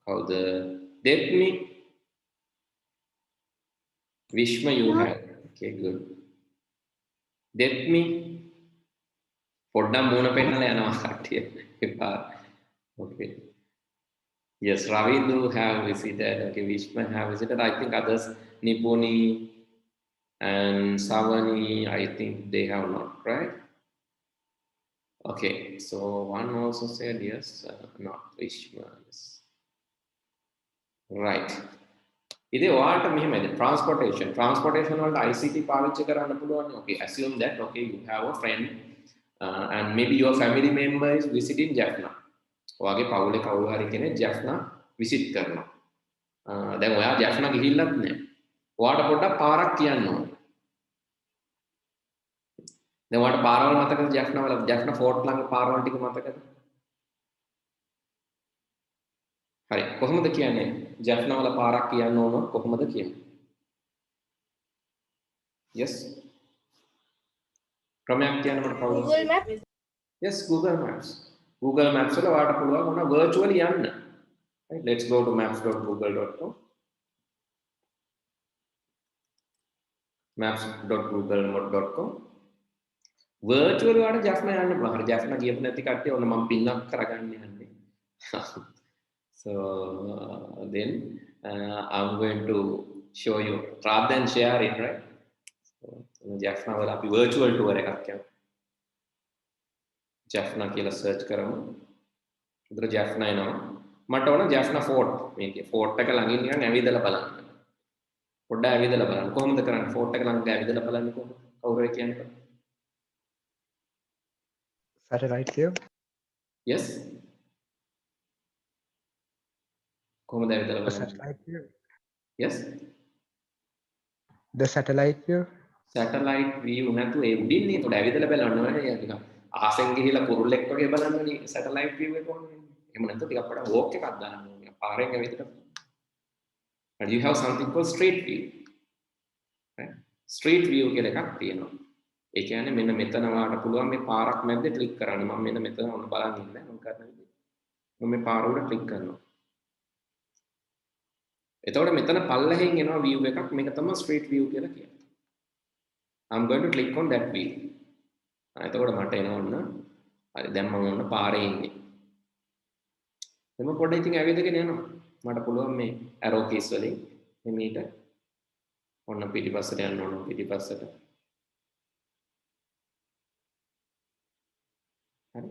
How the Depmi Vishma you have. Okay, good. Depmi Podda Mona Penna. Okay. Yes, Ravi do have visited. Okay, Vishma have visited. I think others, Nipuni and Savani, I think they have not, right? Okay, so one also said yes, not Vishma. Yes. Right. This is transportation. Transportation or ICT okay, assume that okay, you have a friend and maybe your family member is visiting Jaffna. ඔයාගේ පවුලේ කවුරු හරි කෙනෙක් Jaffna visit කරනවා. දැන් ඔයා Jaffna ගිහිල්ලත් නැහැ. ඔයාට පොඩ්ඩක් පාරක් කියන්න ඕනේ. දැන් ඔයාට පාරවල් මතකද Jaffna වල Jaffna fort ළඟ පාරවල් ටික මතකද? හරි. කොහොමද කියන්නේ? Jaffna වල පාරක් කියන්න ඕන කොහොමද කියන්නේ? Yes. ක්‍රමයක් කියන්න මට කවුරුද? Google Maps. Yes, Google Maps. Google Maps වල ඔයාට පුළුවන් මොනවා virtually යන්න. Right? Let's go to maps.google.com. maps.google.com. Virtually ඔයාට Jaffna යන්න පුළුවන්. හරි Jaffna ගියපු නැති කට්ටිය ඔන්න මම පින්නක් කරගන්න යන්නේ. So then I'm going to show you rather than share it, right? So Jaffna වල අපි virtual tour එකක් යමු. Jaffna කියලා search කරමු. උදේට Jaffna එනවා. මට ඕන Jaffna fort. මේකේ fort එක ළඟින් නිකන් ඇවිදලා බලන්න. පොඩ්ඩක් ඇවිදලා බලන්න. කොහොමද කරන්නේ? fort එක ළඟට ඇවිදලා බලන්න කොහොමද? කවුරු හරි කියන්නේ? Satellite view. Yes. කොහොමද ඇවිදලා The බලන්නේ? satellite view. Yes. The satellite view. Satellite view නැතු ඒ උඩින් නේ උඩ ඇවිදලා බලන්න ඕනේ නිකන් ආසෙන් ගිහිලා කුරුල්ලෙක් වගේ බලන්නනේ satellite view එක කොහොමද? එහෙම නැත්නම් ටිකක් වඩා walk එකක් දාන්න ඕනේ. පාරෙන් ඇවිදලා. But you have something called street view. Right? Street view කියලා එකක් තියෙනවා. ඒ කියන්නේ මෙන්න මෙතන වාට පුළුවන් මේ පාරක් මැද්දේ ක්ලික් කරන්න. මම මෙන්න මෙතන ඔන්න බලන් ඉන්නේ. මම කරන විදිහ. මම මේ පාර උඩ ක්ලික් කරනවා. එතකොට මෙතන පල්ලෙහින් එනවා view එකක්. මේක තමයි street view කියලා කියන්නේ. I'm going to click on that view. එතකොට මට එනවා ඔන්න. හරි දැන් මම ඔන්න පාරේ ඉන්නේ. එතන පොඩ්ඩක් ඉතින් ඇවිදගෙන යනවා. මට පුළුවන් මේ arrow keys වලින් මෙමෙට ඔන්න පිටිපස්සට යන්න ඕන පිටිපස්සට. හරි.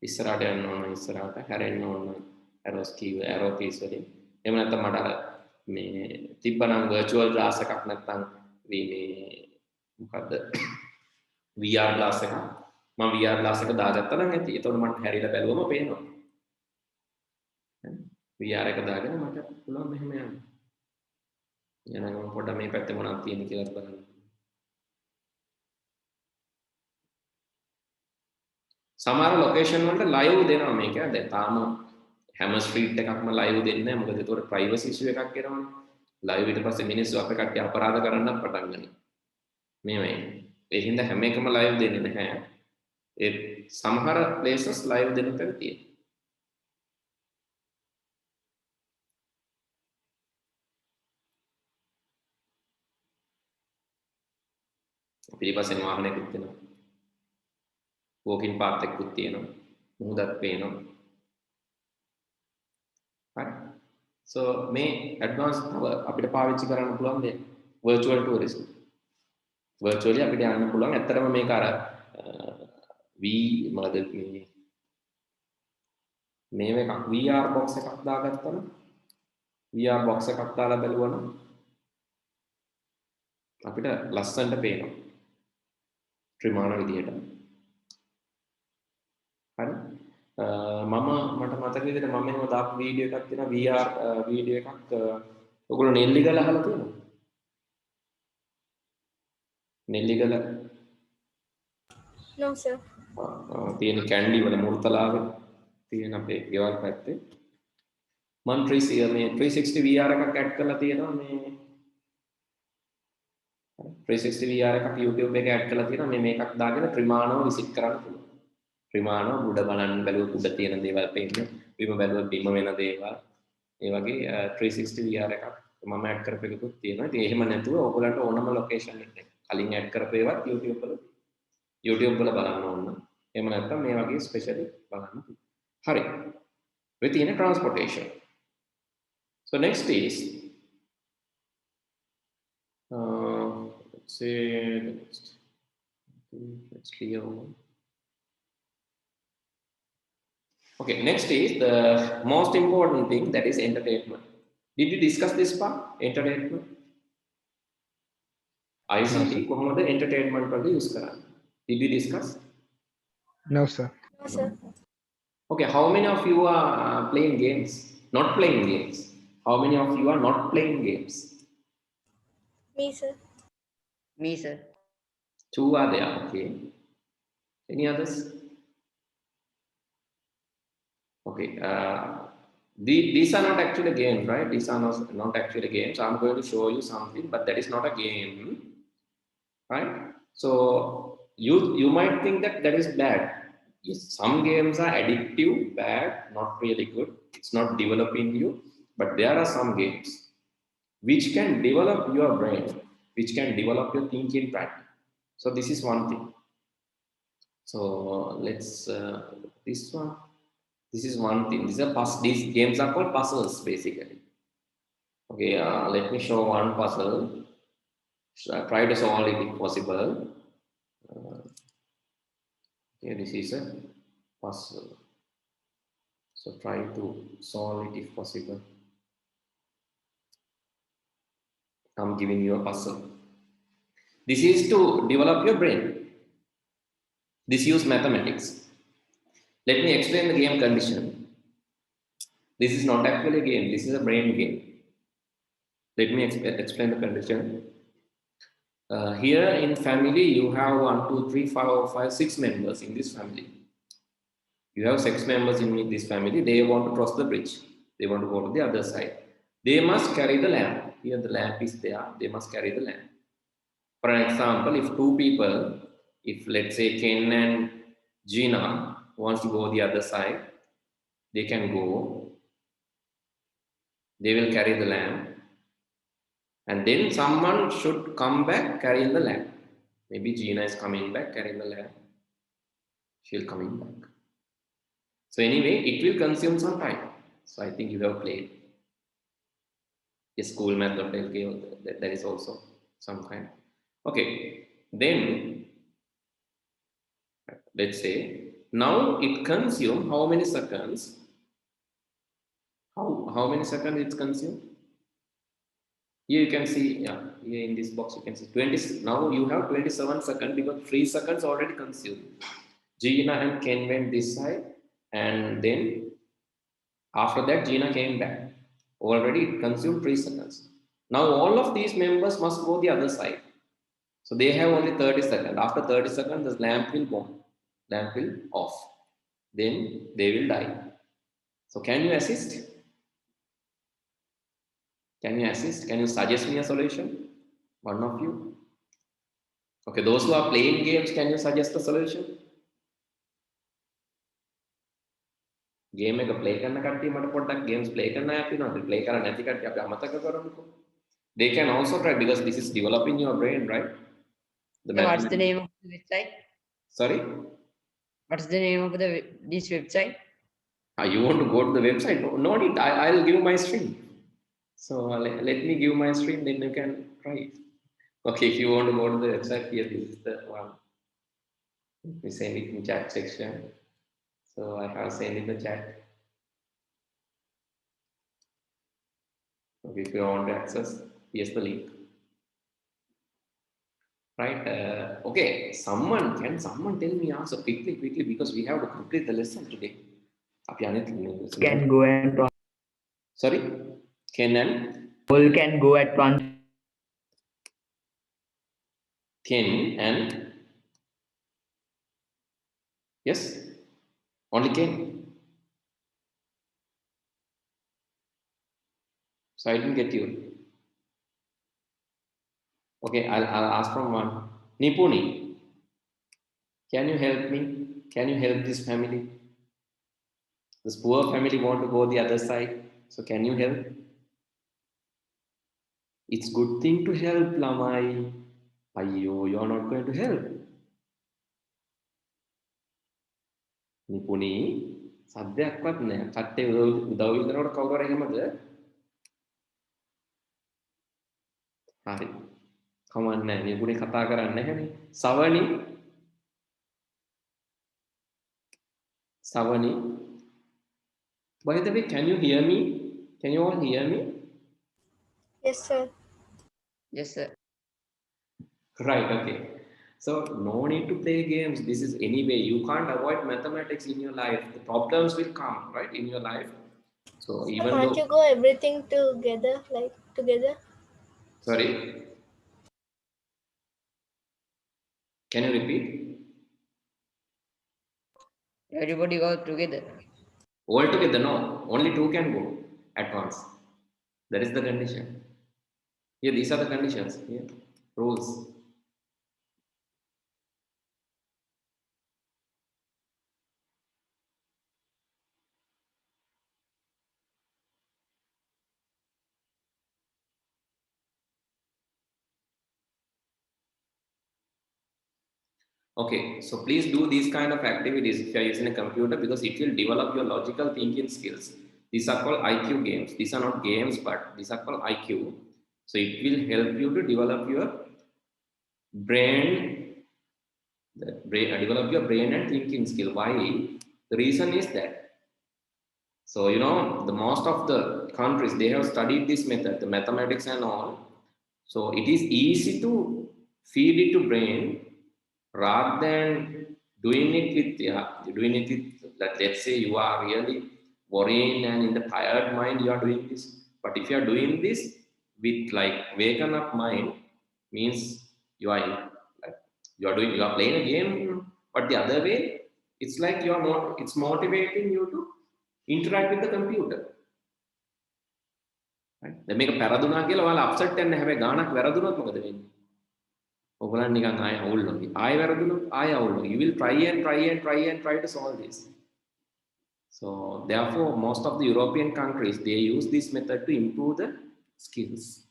ඉස්සරහට යන්න ඕන ඉස්සරහට හැරෙන්න ඕන arrow keys වලින්. එහෙම නැත්නම් මට අර මේ තිබ්බනම් virtual glass එකක් නැත්නම් මේ මොකද්ද VR glass එක මම VR glass එක දාගත්තා නම් ඇති. එතකොට මට හැරිලා බැලුවම පේනවා. VR එක දාගෙන මට පුළුවන් මෙහෙම යන්න. එහෙනම් මම පොඩ්ඩක් මේ පැත්තේ මොනවද තියෙන්නේ කියලා බලන්න. සමහර ලොකේෂන් වලට ලයිව් දෙනවා මේක. දැන් තාම හැම ස්ට්‍රීට් එකක්ම ලයිව් දෙන්නේ නැහැ. මොකද ඒතකොට ප්‍රයිවසි ඉෂුව එකක් එනවනේ. ලයිව් ඊට පස්සේ මිනිස්සු අපේ කට්ටිය අපරාධ කරන්නත් පටන් ගන්නවා. මේ ඒ හින්දා හැම එකම ලයිව් දෙන්නේ නැහැ. ඒ සමහර ප්ලේසස් ලයිව් දෙන්න තැන් තියෙනවා. පිටිපස්සෙන් වාහනයකුත් තියෙනවා. walking path එකකුත් තියෙනවා. මුහුදක් පේනවා. හරි. So මේ advanced අපිට පාවිච්චි කරන්න පුළුවන් දේ virtual tourism. virtually අපිට යන්න පුළුවන්. ඇත්තටම මේක අර මොකද මේ එකක් VR box එකක් දාගත්තම VR box එකක් දාලා බලුවනම් අපිට ලස්සනට පේනවා. ත්‍රිමාණ විදියට. හරි. මට මතක විදිහට මම එහෙම දාපු වීඩියෝ එකක් තියෙනවා VR වීඩියෝ එකක් ඔයගොල්ලෝ නෙල්ලිගල අහලා තියෙනවද? Nelligala No sir. තියෙන කැන්ඩි වල මුර්තලාවේ තියෙන අපේ ගෙවල් පැත්තේ මම 360 VR එකක් ඇඩ් කරලා තියෙනවා මේ 360 VR එකක් YouTube එකේ ඇඩ් කරලා තියෙනවා මේ මේකක් දාගෙන ත්‍රිමාණව විසිට් කරන්න පුළුවන්. ත්‍රිමාණව උඩ බලන්න බැලුව උඩ තියෙන දේවල් පේන්න බිම බැලුව බිම වෙන දේවල් ඒ වගේ 360 VR එකක් මම ඇඩ් කරපු එකකුත් තියෙනවා. ඉතින් එහෙම නැතුව ඔයගොල්ලන්ට ඕනම ලොකේෂන් එකක් කලින් ඇඩ් කරපු ඒවත් YouTube වල බලන්න ඕන. එහෙම නැත්නම් මේ වගේ ස්පෙෂලි බලන්න. හරි. ඔය තියෙන transportation. So next is let's say let's clear one. Okay, next is the most important thing, that is entertainment. Did you discuss this part? Entertainment. ICT කොහොමද entertainment වලට use කරන්නේ? Did we discuss? No, sir. No, sir. Okay, how many of you are playing games? Not playing games. How many of you are not playing games? Me, sir. Me, sir. 2 are there, okay. Any others? Okay, these are not actually games, right? These are not actually games. I'm going to show you something, but that is not a game, right? So you might think that that is bad. Yes, some games are addictive, bad, not really good. It's not developing you, but there are some games which can develop your brain, which can develop your thinking pattern. So this is one thing. So let's this one. This is one thing. These games are called puzzles, basically. Okay, let me show one puzzle. Try to solve it if possible. Okay, this is a puzzle. So try to solve it if possible. I'm giving you a puzzle. This is to develop your brain. This uses mathematics. Let me explain the game condition. This is not actually a game. This is a brain game. Let me explain the condition. Here in family, you have 1, 2, 3, 4, 5, 6 members in this family. You have 6 members in this family. They want to cross the bridge. They want to go to the other side. They must carry the lamp. Here the lamp is there. They must carry the lamp. For an example, if 2 people, if let's say Ken and Gina wants to go the other side, they can go. They will carry the lamp, and then someone should come back carrying the lamp. Maybe Gina is coming back carrying the lamp. She'll coming back. So anyway, it will consume some time. So I think you have played. Yes, school method, that is also some kind. Okay, then let's say now it consumes how many seconds? How many seconds it's consumed? Here you can see, yeah, here in this box you can see 20. Now you have 27 seconds because 3 seconds already consumed. Gina and Ken went this side, and then after that Gina came back. Already it consumed 3 seconds. Now all of these members must go the other side. So they have only 30 seconds. After 30 seconds, the lamp will go. Lamp will off. Then they will die. So can you assist? Can you assist? Can you suggest me a solution? One of you? Okay, those who are playing games, can you suggest a solution? Game එක play කරන කට්ටිය මට පොඩ්ඩක් games play කරන්න ආපිනවද? play කරන්න නැති කට්ටිය අපි අමතක කරමුකෝ. They can also try because this is developing your brain, right? What's the name of the website? Sorry? What's the name of this website? You want to go to the website? No need. I'll give my stream. So let me give my stream, then you can try it. Okay, if you want to go to the website, here this is the one. Let me send it in chat section. So I have sent in the chat. Okay, if you want to access, here's the link. Right? Okay, can someone tell me answer quickly because we have to complete the lesson today. Can go and sorry, can and all can go at once. Ken and yes, only Ken. So I didn't get you. Okay, I'll ask from one. Nipuni, can you help me? Can you help this family? This poor family want to go the other side. So can you help? It's good thing to help, lamai. Ayyo, you are not going to help. Nipuni, සද්දයක්වත් නැහැ. කට්ටේ උදව් විඳනකොට කවුරු හරි එහෙමද? හරි. කමන්නේ නැහැ. නිපුණේ කතා කරන්නේ නැහැනේ. සවනි. By the way, can you hear me? Can you all hear me? Yes, sir. Yes, sir. Right, okay. So no need to play games. This is anyway, you can't avoid mathematics in your life. The problems will come, right, in your life. So even Can't though... you go everything together, like together? Sorry? Can you repeat? Everybody go together. All together, no. Only two can go at once. That is the condition. Here, these are the conditions. Here, rules. Okay, so please do these kind of activities if you are using a computer, because it will develop your logical thinking skills. These are called IQ games. These are not games, but these are called IQ. So it will help you to develop your brain, develop your brain and thinking skill. Why? The reason is that, so you know, the most of the countries, they have studied this method, the mathematics and all. So it is easy to feed it to brain, rather than doing it with, let's say you are really worrying and in the tired mind you are doing this. But if you are doing this with like waken up mind, means you are playing a game, but the other way, it's like it's motivating you to interact with the computer. Right? They make a paraduna කියලා ඔයාලා upset වෙන්නේ හැබැයි ගානක් වැරදුනොත් මොකද වෙන්නේ? ඔයගොල්ලන් නිකන් ආයෙ අවුල් වගේ. ආයෙ වැරදුනොත් ආයෙ අවුල් වගේ. You will try to solve this. So therefore, most of the European countries, they use this method to improve the skills.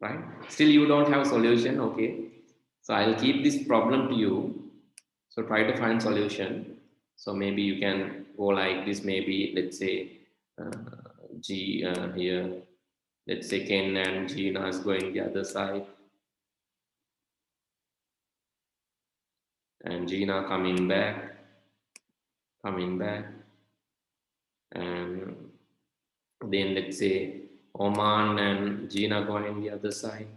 Right? Still you don't have solution, okay? So I'll keep this problem to you. So try to find solution. So maybe you can go like this, maybe let's say G here. Let's say Ken and Gina is going the other side. And Gina coming back. And then let's say Oman and Gina going the other side.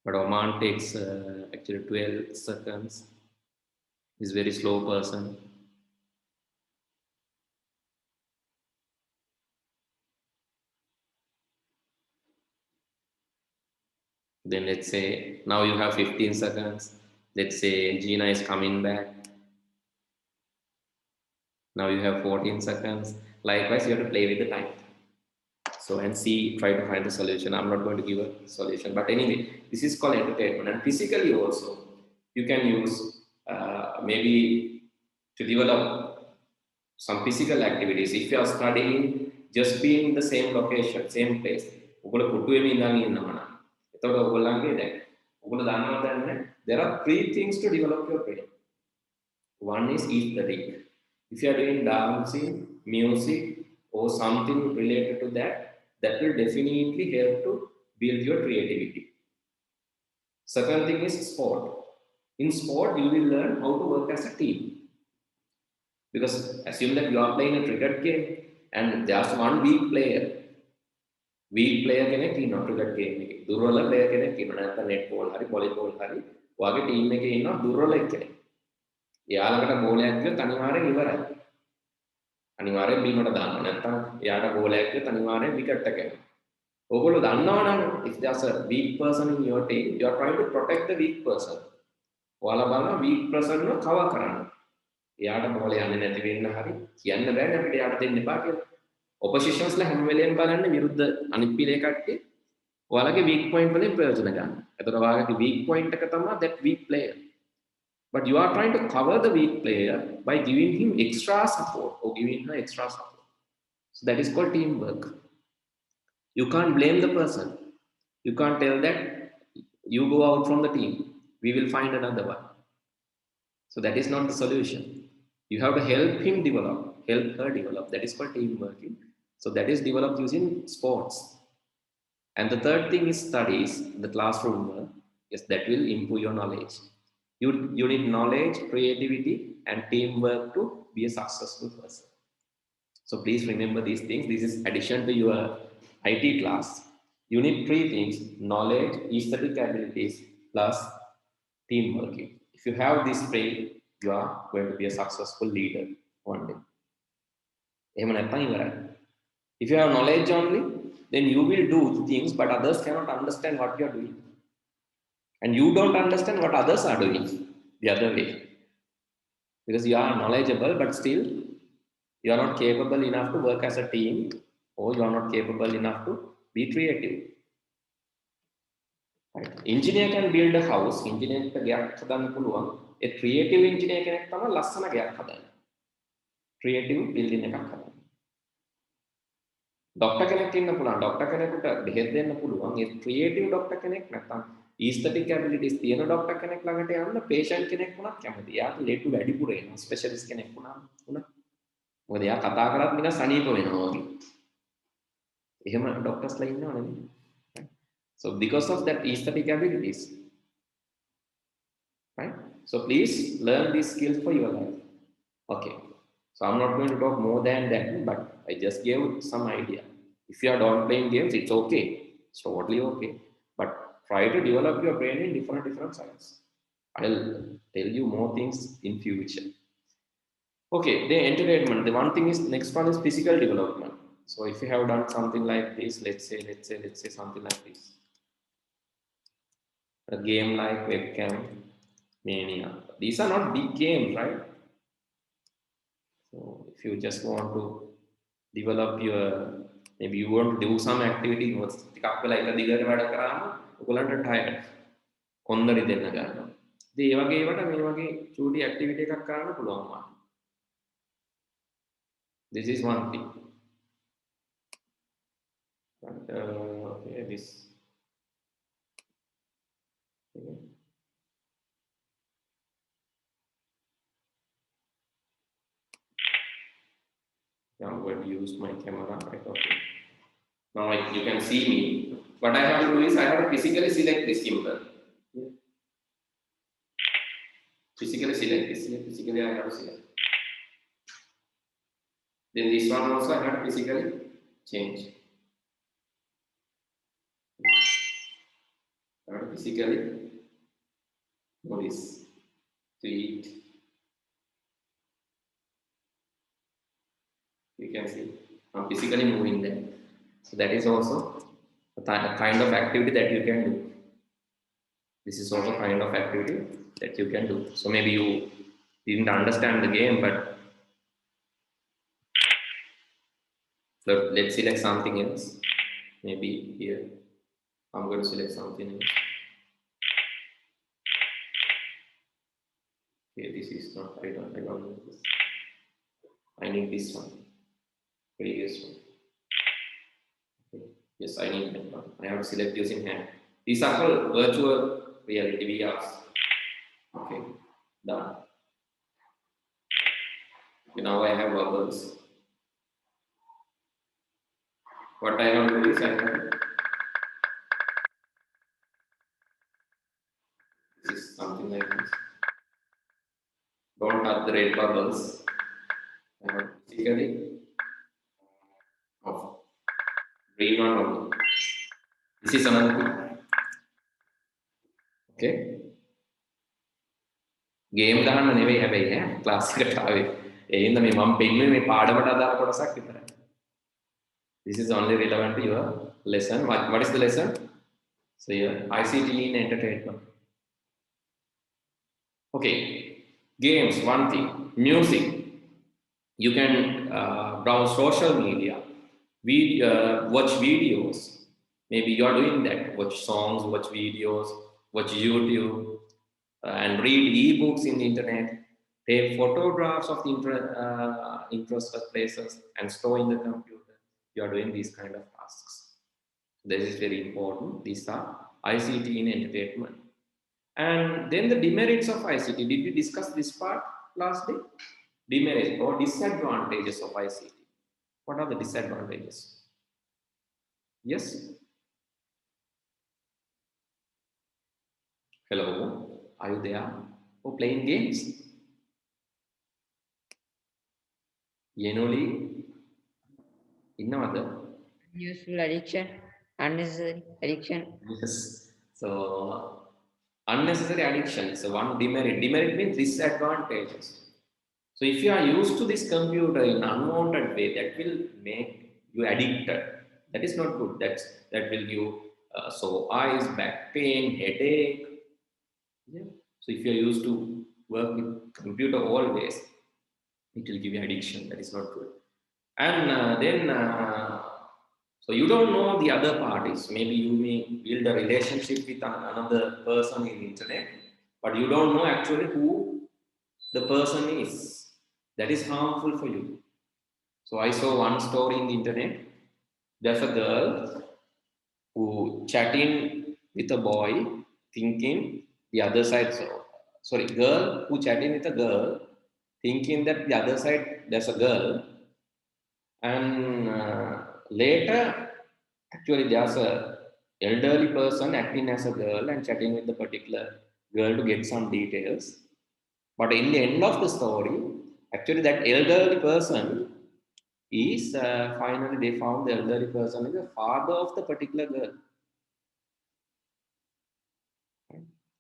But Oman takes actually 12 seconds. He's a very slow person. Then let's say now you have 15 seconds. Let's say Gina is coming back. Now you have 14 seconds. Likewise, you have to play with the time. So and see, try to find the solution. I'm not going to give a solution, but anyway, this is called entertainment. And physically also, you can use maybe to develop some physical activities. If you are studying, just be in the same location, same place. There are three things to develop your brain. One is aesthetic. If you are doing dancing, music, or something related to that, that will definitely help to build your creativity. Second thing is sport. In sport, you will learn how to work as a team. Because assume that you are playing a cricket game and there's one weak player. Weak player කෙනෙක් ඉන්නවා cricket game එකේ. දුර්වල player කෙනෙක් ඉන්නවා. නැත්නම් netball හරි volleyball හරි ඔයාගේ team එකේ ඉන්නවා දුර්වල කෙනෙක්. එයාලකට බෝලයක් ගියොත් අනිවාර්යෙන් ඉවරයි. අනිවාර්යෙන් බීමට දාන්න. නැත්නම් එයාට බෝලයක් ගියොත් අනිවාර්යෙන් විකට් එක යනවා. ඔයගොල්ලෝ දන්නවනම් if there's a weak person in your team, you are trying to protect the weak person. ඔයාලා බලනවා weak person ව cover කරන්න. එයාට බෝලේ යන්නේ නැති වෙන්න හරි කියන්න බෑනේ අපිට එයාට දෙන්න එපා කියලා. oppositions ලා හැම වෙලේම බලන්නේ විරුද්ධ අනිත් පිළේ කට්ටිය ඔයාලගේ weak point වලින් ප්‍රයෝජන ගන්න. එතකොට ඔයාලගේ weak point එක තමයි that weak player. But you are trying to cover the weak player by giving him extra support or giving her extra support. So that is called teamwork. You can't blame the person. You can't tell that you go out from the team. We will find another one. So that is not the solution. You have to help him develop, help her develop. That is called teamwork. So that is developed using sports. And the third thing is studies, the classroom work. Yes, that will improve your knowledge. You need knowledge, creativity, and teamwork to be a successful person. So please remember these things. This is addition to your IT class. You need three things: knowledge, aesthetic abilities, plus teamwork. If you have these three, you are going to be a successful leader one day. If you have knowledge only, then you will do things, but others cannot understand what you are doing. And you don't understand what others are doing the other way. Because you are knowledgeable, but still you are not capable enough to work as a team, or you are not capable enough to be creative. Right? Engineer can build a house, engineer can build a creative engineer can creative building එකක් හදන්න. Doctor කෙනෙක් ඉන්න පුළුවන්. Doctor කෙනෙකුට බෙහෙත් දෙන්න පුළුවන්. ඒ creative doctor කෙනෙක් නැත්නම් aesthetic abilities තියෙන doctor කෙනෙක් ළඟට යන්න patient කෙනෙක් වුණත් කැමතියි. එයාට ලෙඩ වැඩිපුර එනවා. specialist කෙනෙක් වුණාම. මොකද එයා කතා කරත් නිකන් සනීප වෙනවා වගේ. එහෙම doctorsලා ඉන්නව නෙමෙයි. So because of that aesthetic abilities, right? So please learn these skills for your life. Okay. So I'm not going to talk more than that, but I just gave some idea. If you are done playing games, it's okay. It's totally okay. But try to develop your brain in different sides. I'll tell you more things in future. Okay, the entertainment. The one thing is, next one is physical development. So if you have done something like this, let's say something like this. A game like Webcam Mania. These are not big games, right? So if you just want to develop your, maybe you want to do some activity, ටිකක් වෙලා එක දිගට වැඩ කරාම ඔයගොල්ලන්ට tired. කොන්දරි දෙන්න ගන්නවා. ඉතින් ඒ වගේ ඒවට මේ වගේ චූටි activity එකක් කරන්න පුළුවන් වань. This is one thing. But, okay, this. Okay. I'm going to use my camera. Right? Okay. Now you can see me. What I have to do is I have to physically select this symbol. Physically select this. Physically I have to select. Then this one also I have to physically change. I have to physically notice, tweet. You can see I'm physically moving there. So that is also a kind of activity that you can do. This is also a kind of activity that you can do. So maybe you didn't understand the game, but let's select something else. Maybe here I'm going to select something else. Okay, this is not, I don't know this. I need this one. Previous one. Okay. Yes, I need that one. I have to select using hand. These are called virtual reality VRs. Okay, done. Okay, now I have bubbles. What I have to do is I have this is something like this. Don't touch the red bubbles. I have physically off. Green one only. This is another thing. Okay. Game ගහන්න නෙවෙයි හැබැයි ඈ class එකට ආවේ. ඒ හින්දා මේ මම පෙන්නුවේ මේ පාඩමට අදාළ කොටසක් විතරයි. This is only relevant to your lesson. What is the lesson? So your ICT in entertainment. Okay. Games, one thing. Music. You can browse social media. Watch videos. Maybe you are doing that. Watch songs, watch videos, watch YouTube. and read e-books in the internet, take photographs of the interested places and store in the computer. You are doing these kind of tasks. This is very important. These are ICT in entertainment. And then the demerits of ICT. Did we discuss this part last day? Demerits or disadvantages of ICT. What are the disadvantages? Yes? Hello? Are you there? Oh, playing games? Yenoli? Another? Useful addiction, unnecessary addiction. Yes. So, unnecessary addiction. So, one demerit. Demerit means disadvantages. So, if you are used to this computer in an unwanted way, that will make you addicted. That is not good. That will give sore eyes, back pain, headache. Yeah. So, if you are used to work with computer always, it will give you addiction. That is not good. And so you don't know the other parties. Maybe you may build a relationship with another person in the internet, but you don't know actually who the person is. That is harmful for you. So I saw one story in the internet. There's a girl who chatting with a boy, thinking the other side. Girl who chatting with a girl, thinking that the other side there's a girl, and later actually there's a elderly person acting as a girl and chatting with the particular girl to get some details. But in the end of the story, actually that elderly person is finally they found the elderly person is the father of the particular girl.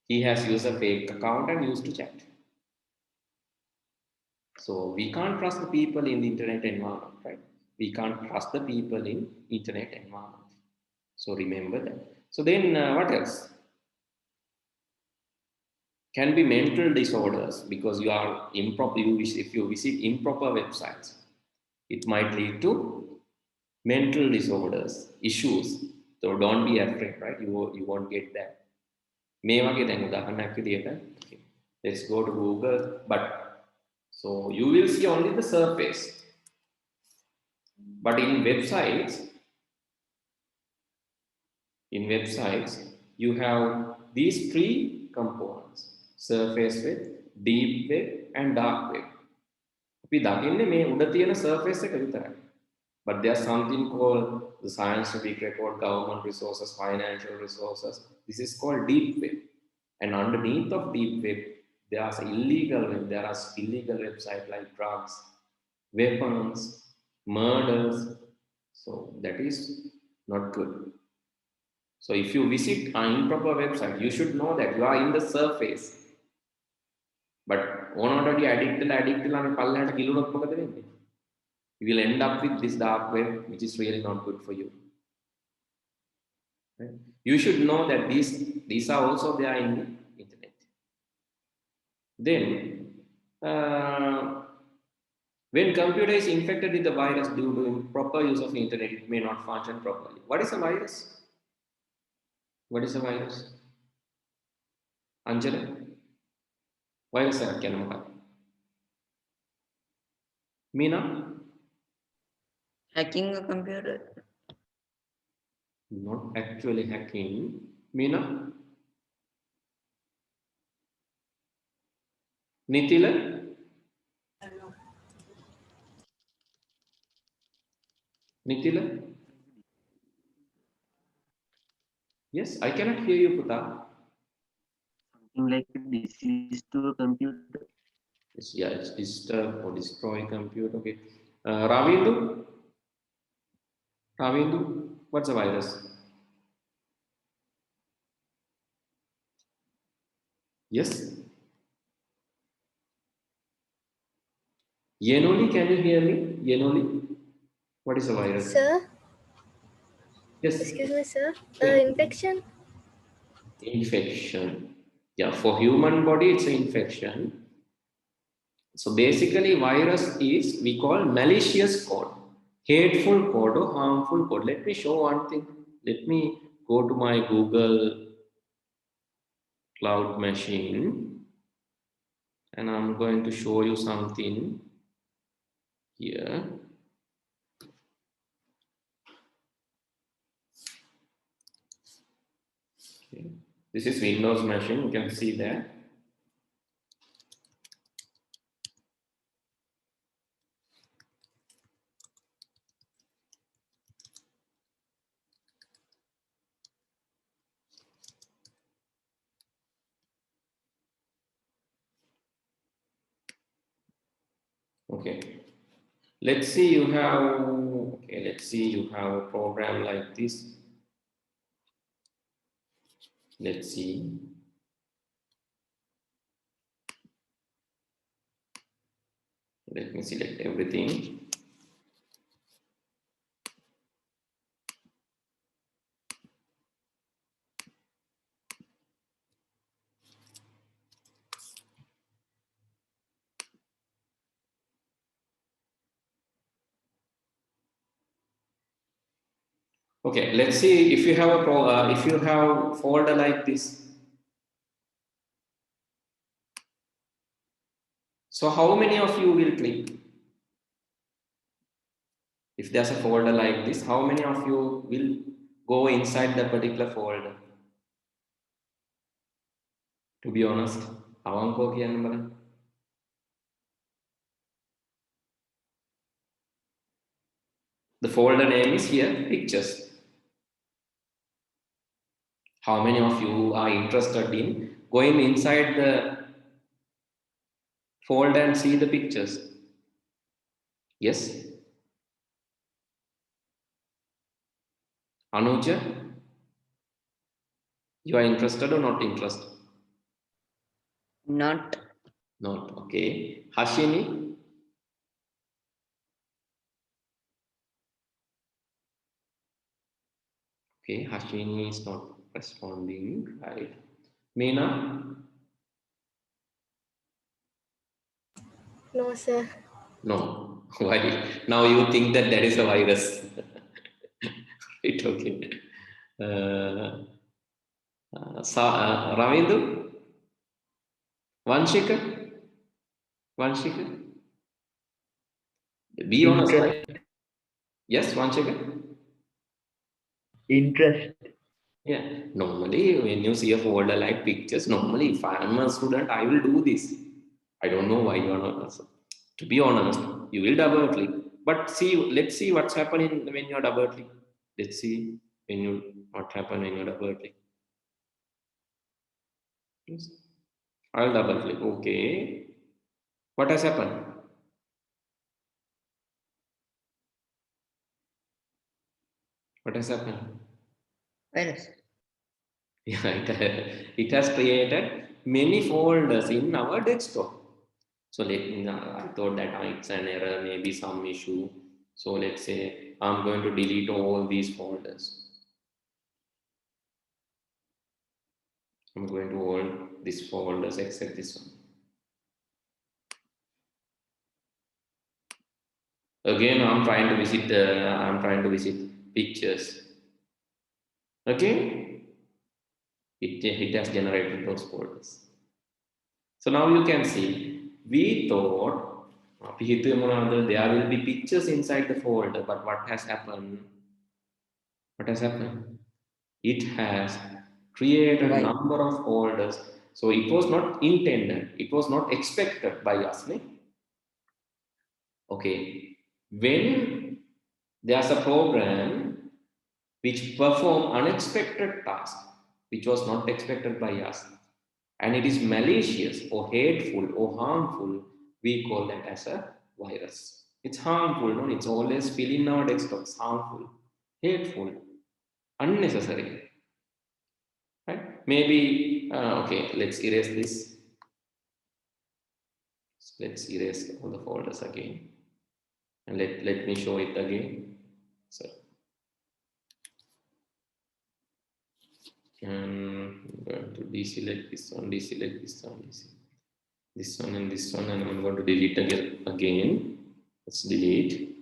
He has used a fake account and used to chat. So we can't trust the people in the internet environment, right? We can't trust the people in internet environment. So remember that. So then what else? Can be mental disorders because you are improper. If you visit improper websites, it might lead to mental disorders, issues. So don't be afraid, right? You won't get that. Let's go to Google, but so you will see only the surface. But in websites, you have these three components: surface web, deep web, and dark web. Surface but there's something called the scientific record, government resources, financial resources. This is called deep web. And underneath of deep web, there are illegal websites like drugs, weapons, murders. So that is not good. So if you visit an improper website, you should know that you are in the surface. But already addicted, you will end up with this dark web, which is really not good for you. Right? You should know that these are also there in the internet. Then, when computer is infected with the virus due to improper use of the internet, it may not function properly. What is a virus? What is a virus? Anjana? Virus is what? Meena? Hacking a computer. Not actually hacking. Meena? Nitila? Nitila? Yes, I cannot hear you, Puta. Something like a disease to a computer. Yes, yeah, it's disturb or destroy computer. Okay. Ravindu? Ravindu? What's a virus? Yes? Yenoli, can you hear me? Yenoli? What is a virus? Sir, Yes. excuse me, sir. Yeah. Infection. Infection. Yeah, for human body, it's an infection. So basically, virus is, we call malicious code, hateful code or harmful code. Let me show one thing. Let me go to my Google cloud machine, and I'm going to show you something here. Okay. This is Windows machine, you can see there. Okay, let's see you have, okay, let's see you have a program like this. Let's see. Let me select everything. Okay, let's see if you have a if you have folder like this. So how many of you will click? If there's a folder like this, how many of you will go inside that particular folder? To be honest, awanko kiyanna balan. The folder name is here, pictures. How many of you are interested in going inside the folder and see the pictures? Yes? Anuja, you are interested or not interested? Not. Not, okay. Hashini? Okay, Hashini is not responding, right? Meena? No, sir. No. Why? Now you think that there is a virus. Right, okay. Ravindu? Vanshika? Vanshika? Be honest, right? Yes, Vanshika? Interest. Yeah, normally when you see a folder like pictures, normally if I am a student, I will do this. I don't know why you are not. To be honest, you will double click. But see, let's see what's happening when you are double click. Let's see what happened when you double click. Yes. I'll double click. Okay. What has happened? What has happened? Virus. Yeah, it has created many folders in our desktop. So I thought that it's an error, maybe some issue. So let's say I'm going to delete all these folders. I'm going to all these folders except this one. Again, I'm trying to visit pictures. Okay, it has generated those folders. So now you can see we thought there will be pictures inside the folder, but what has happened? What has happened? It has created a number of folders. So it was not intended, it was not expected by us. Okay, when there's a program which perform unexpected task, which was not expected by us, and it is malicious or hateful or harmful, we call that as a virus. It's harmful, no? It's always filling our desktops, harmful, hateful, unnecessary. Right? Maybe, okay, let's erase this. Let's erase all the folders again. And let me show it again. So, and I'm going to deselect this one, deselect this one, this one and this one, and I'm going to delete again. Let's delete.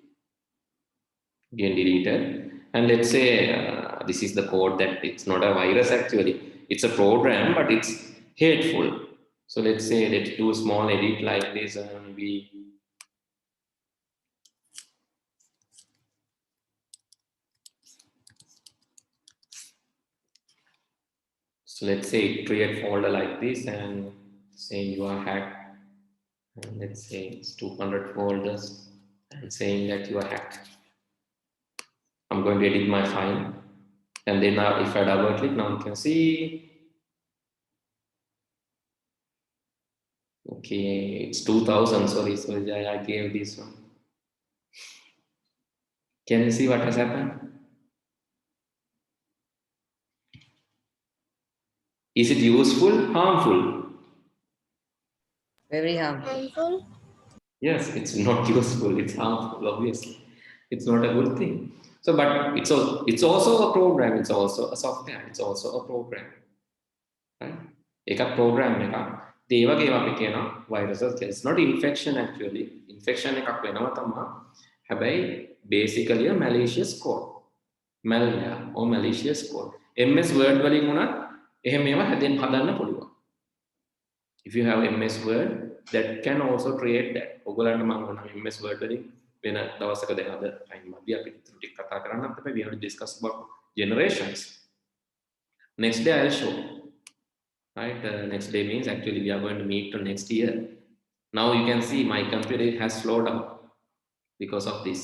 Again deleted. And let's say this is the code that it's not a virus actually. It's a program, but it's hateful. So let's say, let's do a small edit like this, and so let's say create folder like this and say you are hacked, and let's say it's 200 folders and saying that you are hacked. I'm going to edit my file, and then now if I double click, now you can see, okay, it's 2000. Sorry, I gave this one. Can you see what has happened? Is it useful, harmful? Very harmful. Harmful. Yes, it's not useful, it's harmful, obviously. It's not a good thing. So, but it's also a program, it's also a software, it's also a program. Right? Eka program eka. The evage අපි කියනවා viruses. It's not infection actually. Infection එකක් වෙනවා තමයි. හැබැයි basically a malicious code. Malware or malicious code. MS Word වලින් උනත් එහෙම ඒවා හදන්න පුළුවන්. If you have MS Word, that can also create that. ඔයගොල්ලන්ට මම මොනවා MS Word වලින් වෙන දවසක දැන් අද time මැදි අපි ටික කතා කරන්නත් අපි we have to discuss about generations. Next day I'll show. Right, next day means actually we are going to meet to next year. Now you can see my computer has slowed down because of this,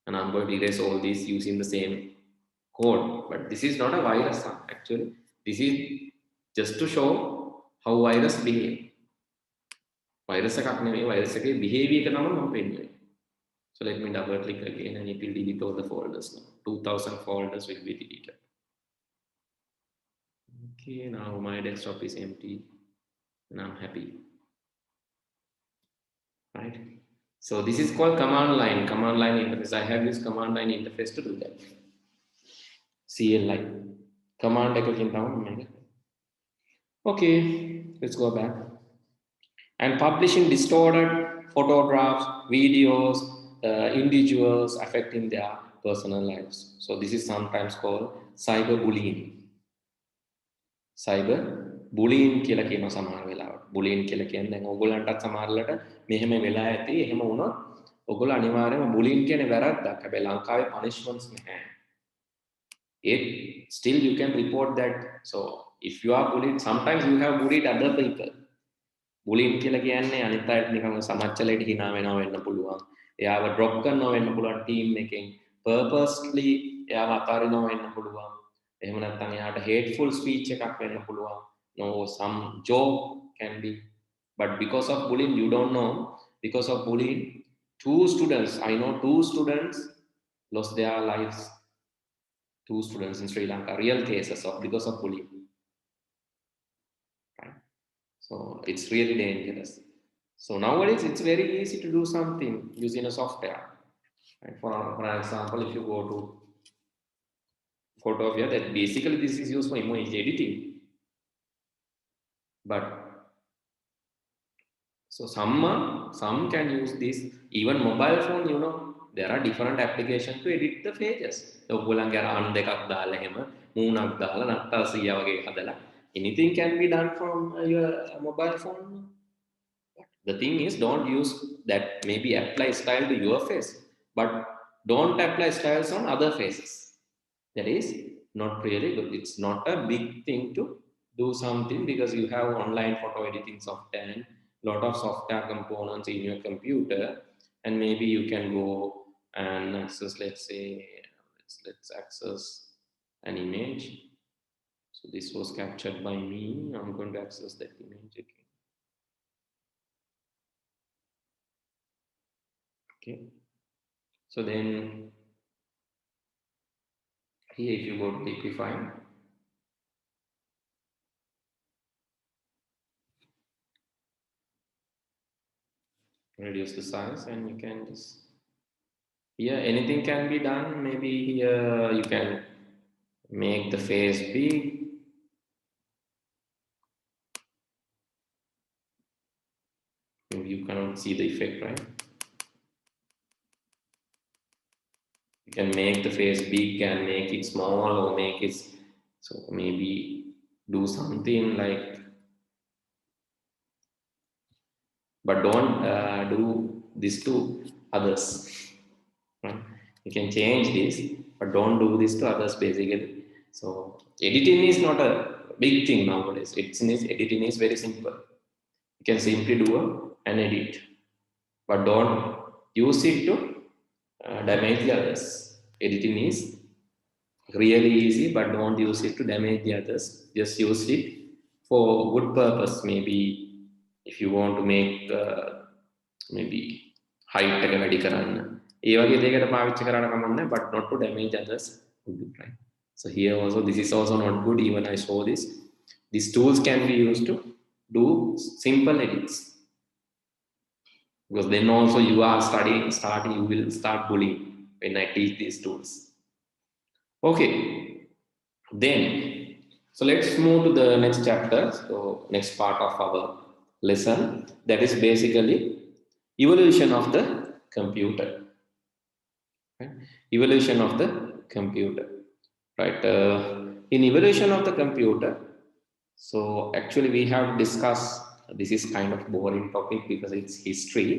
and I'm going to erase all these using the same code. But this is not a virus actually. This is just to show how virus behave. Virus එකක් නෙමෙයි, virus එකේ behavior එක තමයි මම පෙන්නන්නේ. So let me double click again and it will delete all the folders now. 2000 folders will be deleted. Okay, now my desktop is empty and I'm happy. Right? So this is called command line interface. I have used command line interface to do that. CLI. Command එකකින් තමයි. Okay, let's go back. And publishing distorted photographs, videos, individuals affecting their personal lives. So this is sometimes called cyberbullying. Cyber bullying කියලා කියන සමහර වෙලාවට. bullying කියලා කියන්නේ දැන් ඕගොල්ලන්ටත් සමහරලට මෙහෙම වෙලා ඇති. එහෙම වුණොත් ඕගොල්ලෝ අනිවාර්යයෙන්ම bullying කියන්නේ වැරද්දක්. හැබැයි ලංකාවේ punishments නැහැ. It still you can report that. So if you are bullied, sometimes you have bullied other people. Bullying කියලා කියන්නේ අනිත් අයට නිකන් සමච්චලයට hina වෙනවා වෙන්න පුළුවන්. එයාව drop කරනවා වෙන්න පුළුවන් team එකෙන්. purposely එයාව අතාරිනවා වෙන්න පුළුවන්. එහෙම නැත්නම් එයාට hateful speech එකක් වෙන්න පුළුවන්. No, some joke can be, but because of bullying you don't know. Because of bullying, 2 students, I know 2 students lost their lives. 2 students in Sri Lanka, real cases of because of bullying. Right? So it's really dangerous. So nowadays it's very easy to do something using a software. Right? For example, if you go to photo of here, that basically this is used for image editing. But so some can use this. Even mobile phone, you know, there are different applications to edit the pages. ඔයගොල්ලන්ගේ අර අන් දෙකක් දාලා එහෙම මූණක් දාලා නත්තල් 100 වගේ හදලා anything can be done from your mobile phone. The thing is, don't use that. Maybe apply style to your face, but don't apply styles on other faces. That is not really good. It's not a big thing to do something because you have online photo editing software and lot of software components in your computer, and maybe you can go and access, let's say, let's access an image. So this was captured by me. I'm going to access that image again. Okay. So then here, if you go to Liquify, reduce the size, and you can just, here anything can be done. Maybe here you can make the face big. Maybe you cannot see the effect, right? You can make the face big and make it small, or make it, so maybe do something like but don't do this to others. Right? You can change this, but don't do this to others basically. So editing is not a big thing nowadays. Editing is very simple. You can simply do an edit, but don't use it to damage the others. Editing is really easy, but don't use it to damage the others. Just use it for good purpose. Maybe if you want to make maybe height එක වැඩි කරන්න. ඒ වගේ දෙයකට පාවිච්චි කරන්න කමන්නේ, but not to damage others. Right? So here also this is also not good. Even I show this. These tools can be used to do simple edits. Because then also you are starting, you will start bullying when I teach these tools. Okay, then, so let's move to the next chapter. So next part of our lesson, that is basically evolution of the computer. Right? Evolution of the computer. Right? In evolution of the computer, so actually we have discussed, this is kind of boring topic because it's history,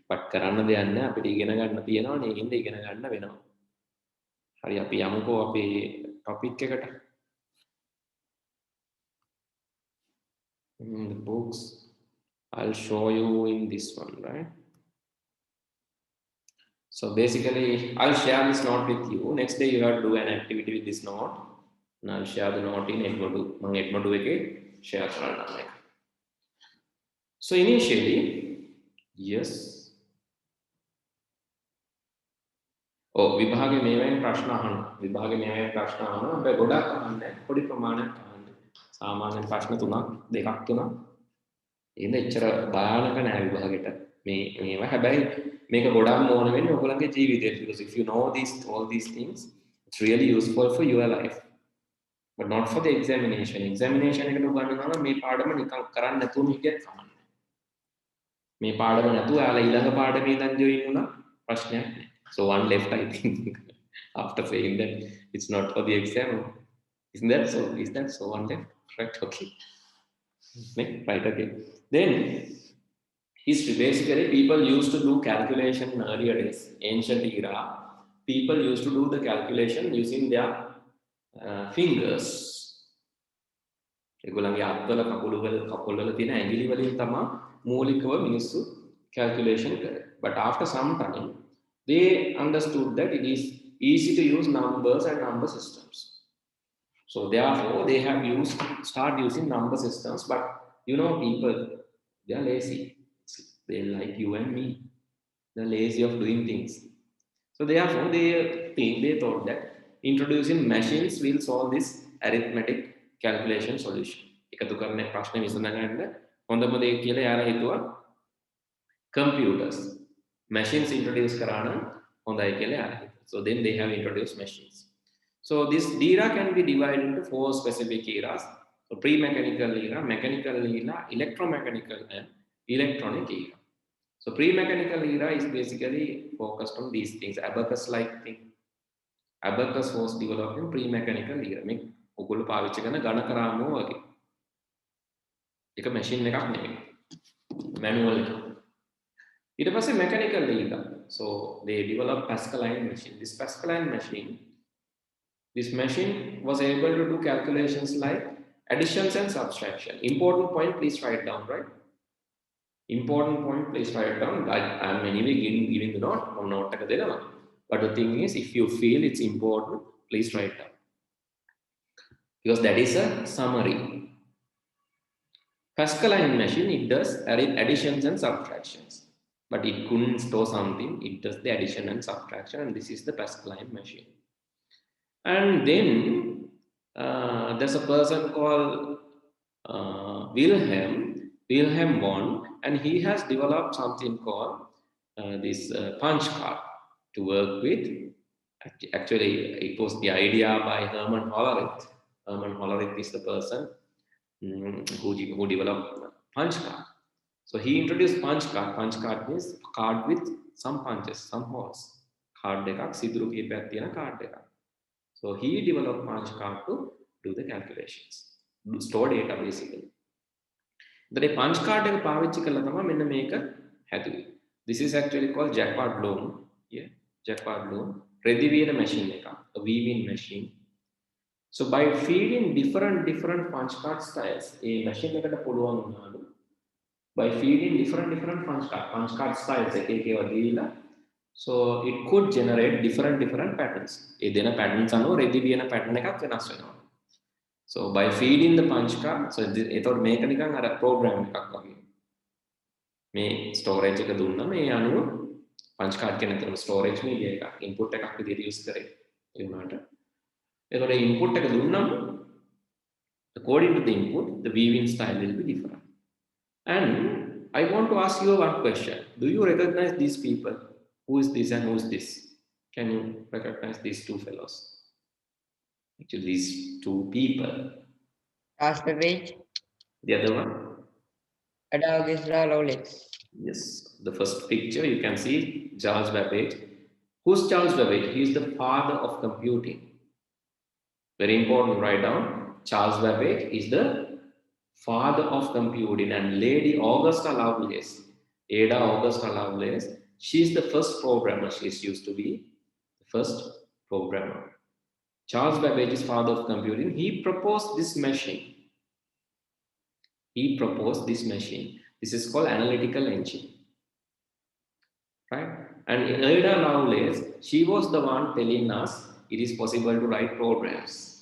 but කරන්න දෙයක් නැහැ අපිට ඉගෙන ගන්න තියෙනවා නේ ඉන්නේ ඉගෙන ගන්න වෙනවා. හරි අපි යමුකෝ අපේ topic එකට. The books I'll show you in this one, right? So basically I'll share this note with you. Next day you have to do an activity with this note, and I'll share the note in Edmodo. මම Edmodo එකේ share කරන්නම් ඒක. So initially, yes. Oh, විභාගේ මේවෙන් ප්‍රශ්න අහන්න. විභාගේ මේවෙන් ප්‍රශ්න අහන්න. හැබැයි ගොඩක් අහන්නේ පොඩි ප්‍රමාණයක් අහන්න. සාමාන්‍යයෙන් ප්‍රශ්න 2-3. එහෙනම් එච්චර භයානක නෑ විභාගෙට. මේවා හැබැයි මේක ගොඩක් ඕන වෙන්නේ ඔයගොල්ලන්ගේ ජීවිතේට. Because if you know all these things, it's really useful for your life. But not for the examination. Examination එකට උගන්වනවා නම් මේ පාඩම නිකන් කරන්න නැතුවම හිටියත් කමක්. මේ පාඩම නැතුව යාලා ඊළඟ පාඩමේ ඉඳන් ජොයින් වුණා ප්‍රශ්නයක් නෑ. So one left, I think, after saying that it's not for the exam. Isn't that so? Is that so? One left? Right, okay. Right, okay. Then history, basically people used to do calculation in earlier days, ancient era. People used to do the calculation using their fingers. ඒගොල්ලන්ගේ අත්වල කකුල්වල තියෙන ඇඟිලි වලින් තමයි මූලිකව මිනිස්සු calculation කරේ. But after some time they understood that it is easy to use numbers and number systems. So therefore they have start using number systems. But you know, people, they are lazy. They like you and me. They're lazy of doing things. So therefore they thought that introducing machines will solve this arithmetic calculation solution. එකතු කරන ප්‍රශ්න විසඳගන්න හොඳම දේ කියලා යාලා හිතුවා computers. Machines introduce කරාන හොඳයි කියලා යාලා හිතුවා. So then they have introduced machines. So this era can be divided into 4 specific eras. So pre-mechanical era, mechanical era, electromechanical, and electronic era. So pre-mechanical era is basically focused on these things. Abacus-like thing. Abacus was developed in pre-mechanical era. මේ ඔගොල්ලෝ පාවිච්චි කරන ගණකරාමෝ වගේ. ඒක machine එකක් නෙමෙයි. Manual එක. ඊට පස්සේ mechanical era. So they developed Pascaline machine. This machine was able to do calculations like additions and subtraction. Important point, please write down, right? Important point, please write down. I am anyway giving the note. But the thing is, if you feel it's important, please write down. Because that is a summary. Pascaline machine, it does additions and subtractions. But it couldn't store something. It does the addition and subtraction. And this is the Pascaline machine. And then there's a person called Wilhelm Wundt, and he has developed something called this punch card to work with. Actually, it was the idea by Hermann Hollerith. Hermann Hollerith is the person who developed punch card. So he introduced punch card. Punch card means card with some punches, some holes. Card එකක් සිදුරු කීපයක් තියෙන card එකක්. So he developed punch card to do the calculations, store data basically. The punch card එක පාවිච්චි කරලා තමයි මෙන්න මේක හැදුවේ. This is actually called Jacquard loom. Yeah, Jacquard loom. රෙදි වියන machine එකක්. A weaving machine. So by feeding different punch card styles, A machine එකට පුළුවන් වුණාලු by feeding different punch card styles එක ඒවා දීලා, so it could generate different patterns. ඒ දෙන patterns අනුව රෙදි වියන pattern එකක් වෙනස් වෙනවා. So by feeding the punch card, so එතකොට මේක නිකන් අර program එකක් වගේ. මේ storage එක දුන්නම ඒ අනුව punch card කියන එක storage media එකක් input එකක් විදිහට use කරේ. ඒ වුණාට එතකොට input එක දුන්නම according to the input the weaving style will be different. And I want to ask you one question. Do you recognize these people? Who is this and who is this? Can you recognize these two fellows? Actually, these two people. Charles Babbage, The other one? Ada Augustus Lovelace. Yes. The first picture you can see Charles Babbage. Who's Charles Babbage? He is the father of computing. Very important to write down. Charles Babbage is the father of computing, and Lady Augusta Lovelace, Ada Augusta Lovelace, she is the first programmer. She is used to be the first programmer. Charles Babbage is father of computing. He proposed this machine. This is called analytical engine. Right? And Ada Lovelace, she was the one telling us it is possible to write programs.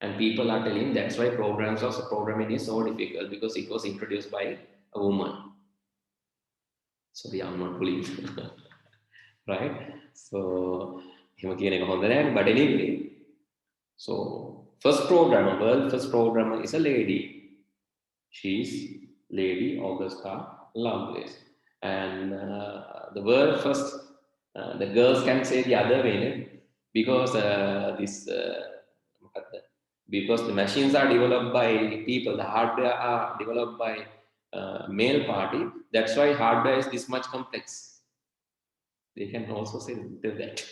And people are telling that's why programming is so difficult, because it was introduced by a woman. Sorry, I'm not fully right? So, but anyway, so world first programmer is a lady. She's Lady Augusta Lovelace. And the world first, the girls can say the other way, because because the machines are developed by people, the hardware are developed by male party. That's why hardware is this much complex. They can also say that,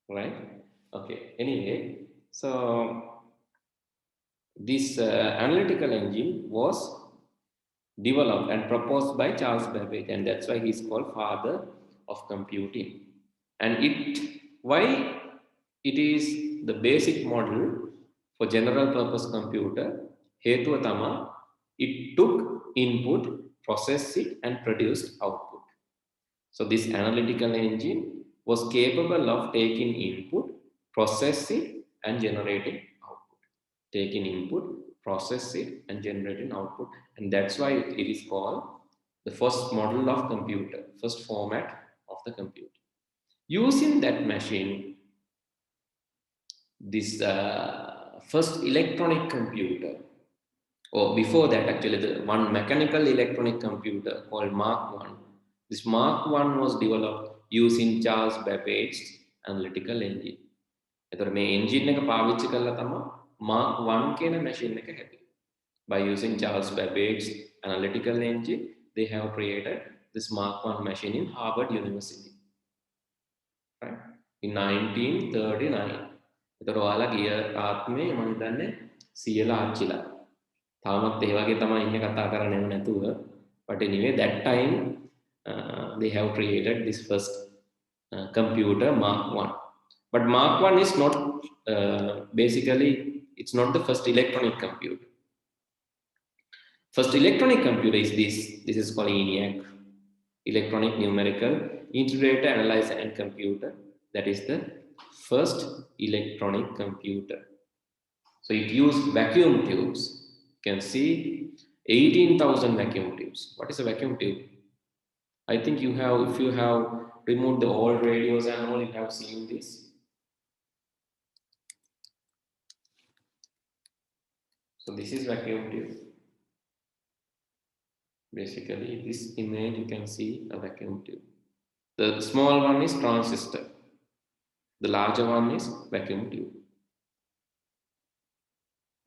right? Okay. Anyway, so this analytical engine was developed and proposed by Charles Babbage, and that's why he's called father of computing. And why it is the basic model for general purpose computer, හේතුව තමයි it took input, processed it and produced output. So this analytical engine was capable of taking input, processing and generating output. Taking input, process it and generating output, and that's why it is called the first model of computer, first format of the computer. Using that machine, this first electronic computer, or before that actually the one mechanical electronic computer called Mark I. This Mark I was developed using Charles Babbage's analytical engine. එතකොට මේ engine එක පාවිච්චි කරලා තමයි Mark I කියන machine එක හැදුවේ. By using Charles Babbage's analytical engine, they have created this Mark I machine in Harvard University. Right? In 1939. එතකොට ඔයාලා ගිය ආත්මේ මම හිතන්නේ සියලා ආච්චිලා. තාමත් ඒ වගේ තමයි ඉන්නේ කතා කරන්නේ නැතුව. But anyway, that time they have created this first computer Mark I. But Mark I is not basically, it's not the first electronic computer. First electronic computer is this. This is called ENIAC, Electronic Numerical Integrator Analyzer and Computer. That is the first electronic computer. So it used vacuum tubes. You can see 18,000 vacuum tubes. What is a vacuum tube? I think you have, if you have removed the old radios and all, you have seen this. So this is vacuum tube. Basically, this image you can see a vacuum tube. The small one is transistor. The larger one is vacuum tube.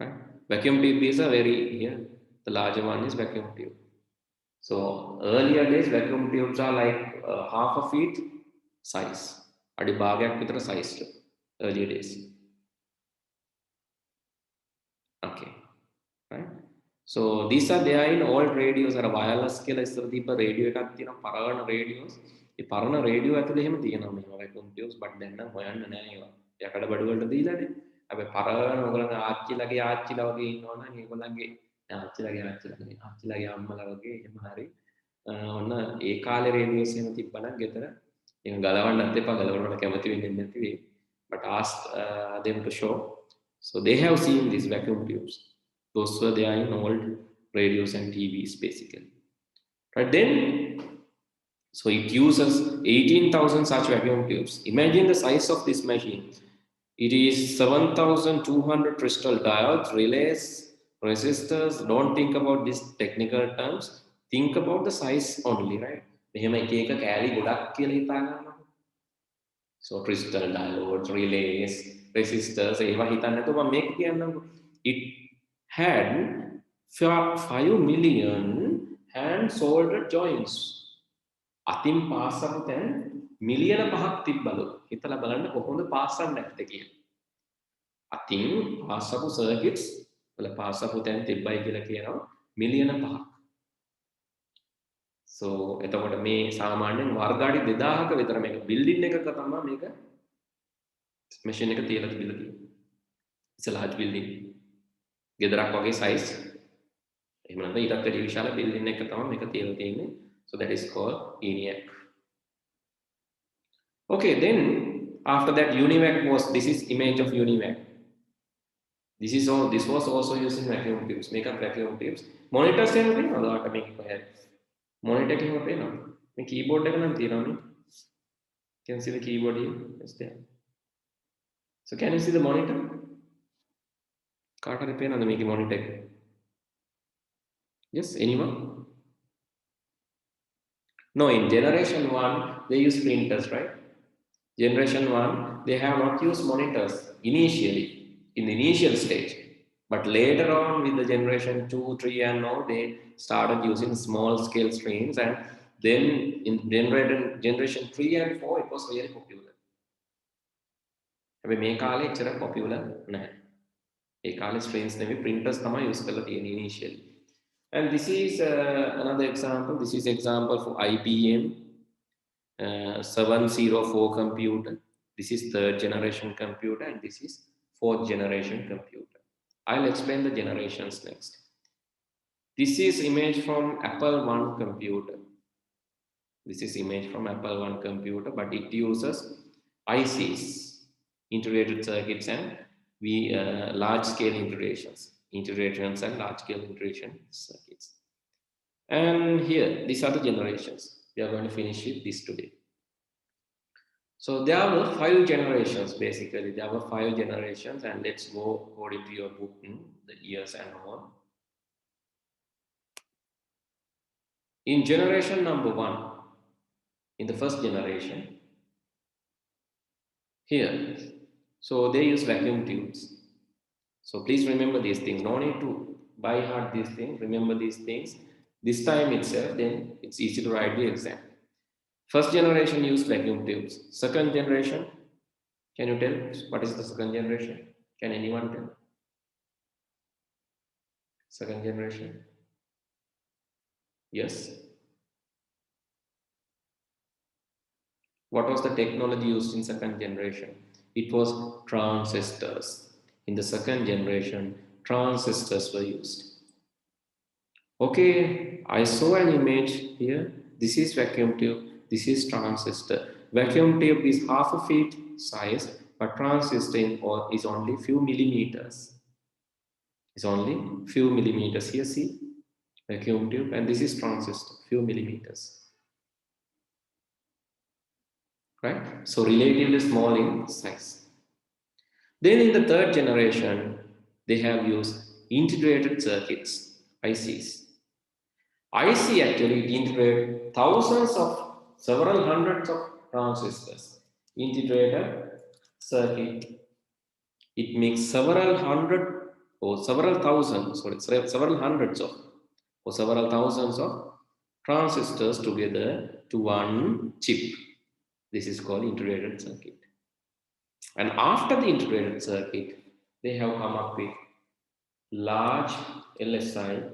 Right? Vacuum tube is a very here. The larger one is vacuum tube. So earlier days, vacuum tubes are like half a feet size. Adi bhagayak vitara size. Earlier days. Okay. Right? So these are there in old radios අර wireless කියලා ඉස්සර දීප radio එකක් තියෙනවා පරණ රේඩියෝස්. ඒ පරණ radio ඇතුලේ එහෙම තියෙනවා මේ vacuum tubes but දැන් නම් හොයන්න නෑ ඒවා. යකඩ බඩු වලට දීලානේ. හැබැයි පරණ ඔයගොල්ලන්ගේ ආච්චිලාගේ ආච්චිලා වගේ ඉන්නවනම් ඒගොල්ලන්ගේ ආච්චිලාගේ අම්මලා වගේ එහෙම හරි ඔන්න ඒ කාලේ රේඩියෝස් එහෙම තිබ්බනම් ගෙදර ඒක ගලවන්නත් එපා ගලවන්නට කැමති වෙන්නේ නැති වෙයි. But ask them to show. So they have seen these vacuum tubes. Those were there in old radios and TVs basically. Right then, so it uses 18,000 such vacuum tubes. Imagine the size of this machine. It is 7,200 crystal diodes, relays, resistors. Don't think about these technical terms. Think about the size only, right? මෙහෙම එක එක කෑලි ගොඩක් කියලා හිතා ගන්නවා. So crystal diodes, relays, resistors, ඒවා හිතන්න නැතුව මම මේක කියන්නම්කෝ. It had 5 million hand soldered joints. අතින් පාස්සපු තැන් මිලියන 5ක් තිබ්බලු. හිතලා බලන්න කොහොමද පාස්සන්නේ නැත්තේ කියලා. අතින් පාස්සපු circuits වල පාස්සපු තැන් තිබ්බයි කියලා කියනවා මිලියන 5ක්. So එතකොට මේ සාමාන්‍යයෙන් වර්ගාඩි 2000ක විතර මේක බිල්ඩින් එකක තමයි මේක මැෂින් එක තියලා තිබිලා තියෙන්නේ. It's a large building. ගෙදරක් වගේ size. එහෙම නැත්නම් ඊටත් වැඩි විශාල බිල්ඩින් එකක තමයි මේක තියලා තියෙන්නේ. So that is called ENIAC. Okay, then after that UNIVAC was, this is image of UNIVAC. This was also using vacuum tubes, makeup vacuum tubes. Monitors එහෙම තියෙනවද ඔයාලට මේක කොහේ? Monitor එක එහෙම පේනවද? මේ keyboard එක නම් තියෙනවනේ. Can you see the keyboard here? It's there. So can you see the monitor? කාට හරි පේනවද මේකේ monitor එක? Yes, anyone? No, in generation 1 they use printers, right? Generation 1 they have not used monitors initially in the initial stage, but later on with the generation 2, 3 and now they started using small scale screens, and then in generation 3 and 4 it was very popular. හැබැයි මේ කාලේ එච්චර popular නැහැ. ඒ කාලේ screens නෙමෙයි printers තමයි use කරලා තියෙන්නේ initially. And this is another example. This is example for IBM 704 computer. This is 3rd generation computer, and this is 4th generation computer. I'll explain the generations next. This is image from Apple I computer. This is image from Apple I computer, but it uses ICs, integrated circuits, and large scale integrations and large scale integration circuits. And here, these are the generations. We are going to finish with this today. So there were 5 generations basically. There were 5 generations, and let's go according to your book, the years and all. In generation number 1, in the first generation, here, so they use vacuum tubes. So please remember these things. No need to by heart these things. Remember these things. This time itself, then it's easy to write the exam. First generation used vacuum tubes. Second generation, can you tell what is the second generation? Can anyone tell? Second generation? Yes. What was the technology used in second generation? It was transistors. In the second generation, transistors were used. Okay, I saw an image here. This is vacuum tube. This is transistor. Vacuum tube is half a feet size, but transistor is only few millimeters. It's only few millimeters. Here, see, vacuum tube, and this is transistor, few millimeters. Right? So relatively small in size. Then in the third generation, they have used integrated circuits, ICs. IC actually integrates several hundreds of transistors. Integrated circuit, it makes several hundreds of transistors together to one chip. This is called integrated circuit. And after the integrated circuit, they have come up with large LSI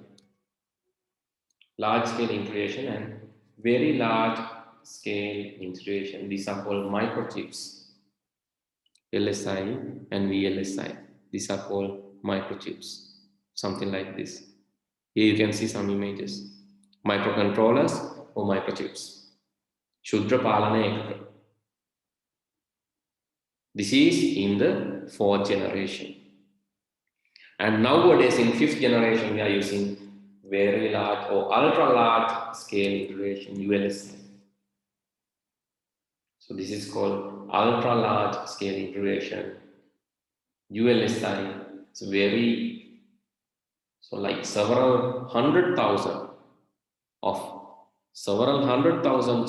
large scale integration and very large scale integration. These are called microchips, LSI and VLSI. These are called microchips, something like this. Here you can see some images, microcontrollers or microchips. Shudra Palana Ekaka. This is in the 4th generation. And nowadays in 5th generation, we are using very large or ultra large scale integration, ULSI. So this is called ultra large scale integration, ULSI. It's very, so like several hundred thousands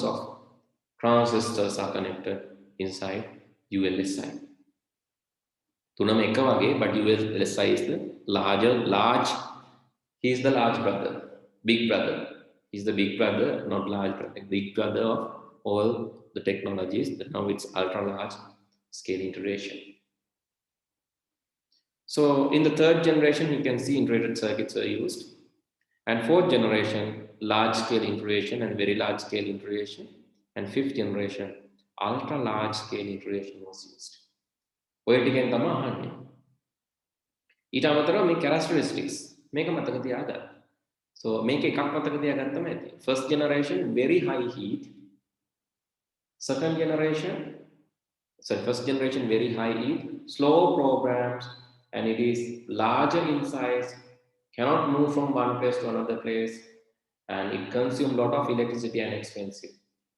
of transistors are connected inside ULSI. Tunam ekka wage, but ULSI is the large. He is the large brother, big brother. He's the big brother, not large brother, big brother of all the technologies. Now it's ultra large scale integration. So in the 3rd generation, you can see integrated circuits are used, and 4th generation, large scale integration and very large scale integration, and 5th generation, ultra large scale integration was used. ඔය ටිකෙන් තමයි අහන්නේ. ඊට අමතරව මේ characteristics මේක මතක තියාගන්න. So මේක එකක් මතක තියාගත්තම ඇති. First generation very high heat. Second generation very high heat, slow programs, and it is larger in size, cannot move from one place to another place, and it consumes a lot of electricity and expensive.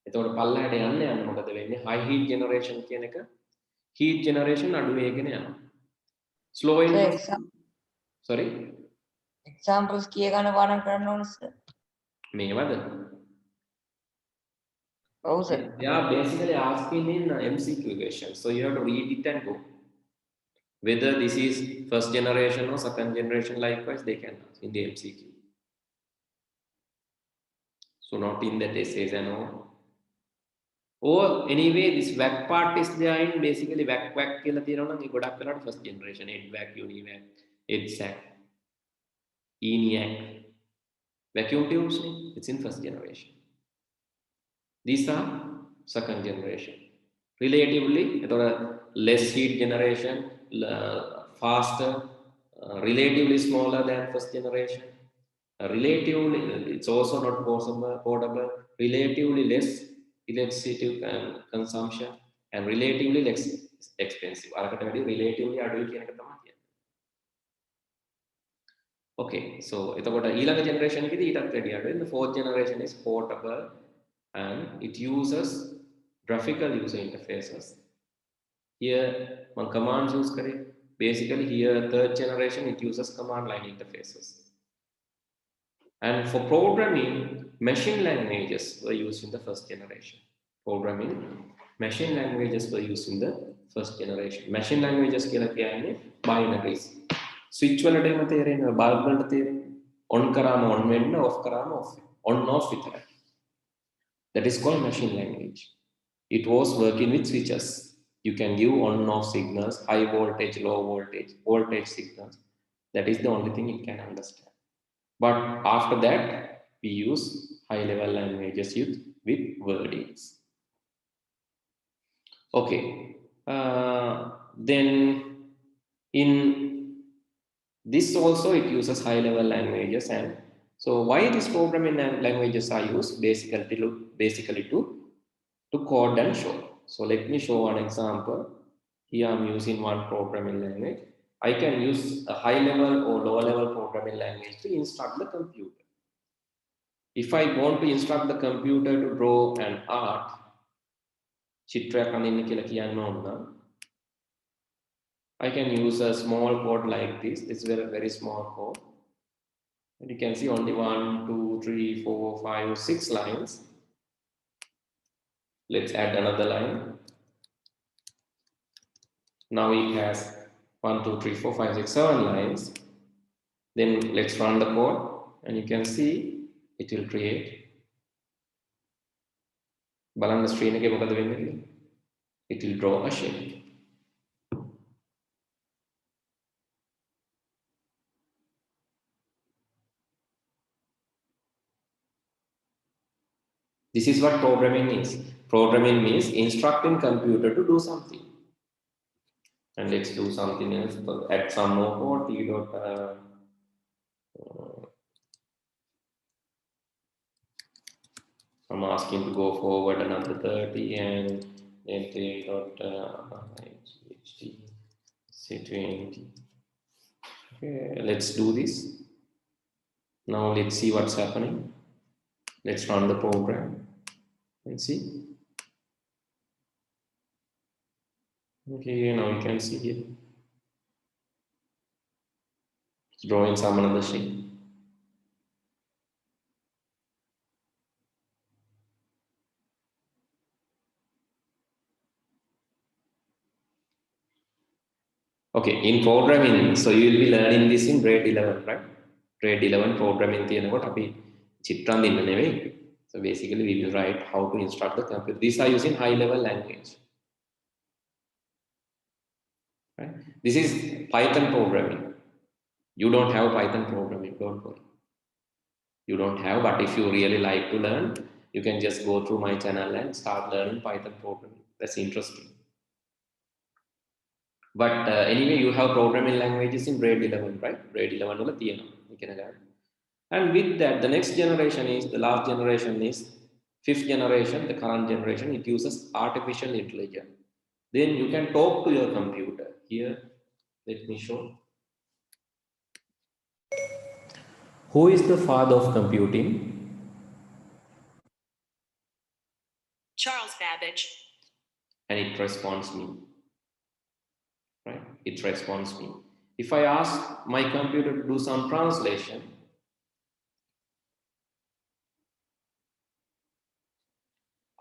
එතකොට පල්ලහැට යන්න මොකද වෙන්නේ? High heat generation කියන එක heat generation අඩු වේගෙන යනවා. Slow in sorry examples කිය ගන්න පාඩම් කරන්න ඕනේ sir. මේවද? ඔව් sir. They are basically asking in MCQ questions, so you have to read it and go. Whether this is first generation or second generation, likewise they can ask in the MCQ. So not in that essays and all. Or anyway, this VAC part is there in basically VAC කියලා තියෙනවා නම් ඒ ගොඩක් වෙලාවට first generation, EDVAC, UNIVAC, EDSAC, ENIAC, vacuum tubes, it's in first generation. These are second generation. Relatively, less heat generation, faster, relatively smaller than first generation. Relatively, it's also not portable, relatively less electricity consumption, and relatively less expensive. Relatively අඩුයි කියන එක තමයි කියන්නේ. Okay, so එතකොට ඊළඟ generation එකේදී ඊටත් වැඩි අඩුයි. The 4th generation is portable and it uses graphical user interfaces. Here one commands use kare. Basically here 3rd generation it uses command line interfaces. And for programming, machine languages were used in the 1st generation. Programming, machine languages were used in the 1st generation. Machine languages කියලා කියන්නේ binaries. Switch වලට එම තේරෙන bulb වලට තේරෙන on කරාම on වෙන්න, off කරාම off. On off විතරයි. That is called machine language. It was working with switches. You can give on off signals, high voltage, low voltage signals. That is the only thing it can understand. But after that, we use high level languages with wordings. Okay. Then in this also it uses high level languages. And so why these programming languages are used? Basically to code and show. So let me show one example. Here I'm using one programming language. I can use a high level or lower level programming language to instruct the computer. If I want to instruct the computer to draw an art, චිත්‍රයක් අඳින්න කියලා කියන්න ඕන නම් I can use a small code like this. This is a very small code. And you can see only 1, 2, 3, 4, 5, 6 lines. Let's add another line. Now it has 1, 2, 3, 4, 5, 6, 7 lines. Then let's run the code and you can see it will create. බලන්න screen එකේ මොකද වෙන්නේ කියලා. It will draw a shape. This is what programming is. Programming means instructing computer to do something. And let's do something else. Add some more code. T dot I'm asking to go forward another 30 and then T dot C20. Okay, let's do this. Now let's see what's happening. Let's run the program and see. Okay, now you can see here. It's drawing some another shape. Okay, in programming, so you will be learning this in grade 11, right? Grade 11 programming තියෙනකොට අපි චිත්‍රම් දෙන්න නෙවෙයි. So basically we will write how to instruct the computer. These are using high level language. Right? This is Python programming. You don't have Python programming, don't worry. You don't have, but if you really like to learn, you can just go through my channel and start learning Python programming. That's interesting. But anyway, you have programming languages in grade 11, right? Grade 11 වල තියෙනවා. And with that, the next generation is, the last generation is, 5th generation, the current generation, it uses artificial intelligence. Then you can talk to your computer. Here, let me show. Who is the father of computing? Charles Babbage. And it responds me. Right? It responds me. If I ask my computer to do some translation,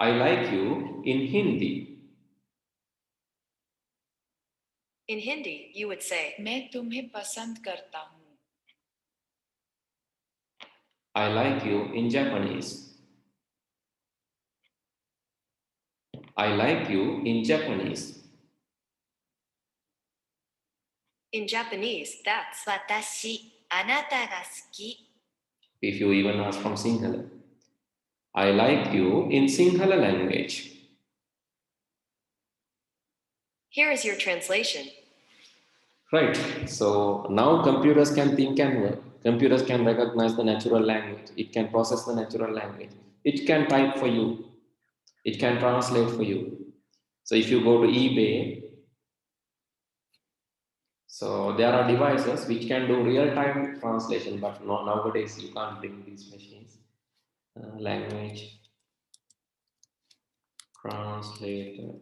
I like you in Hindi. In Hindi, you would say, मैं तुम्हें पसंद करता हूँ. I like you in Japanese. I like you in Japanese. in Japanese, that's 私、あなたが好き。 If you even ask from Sinhala, I like you in Sinhala language. Here is your translation. Right. So now computers can think and work. Computers can recognize the natural language. It can process the natural language. It can type for you. It can translate for you. So if you go to eBay, so there are devices which can do real-time translation, but nowadays you can't bring these machines. Language translator.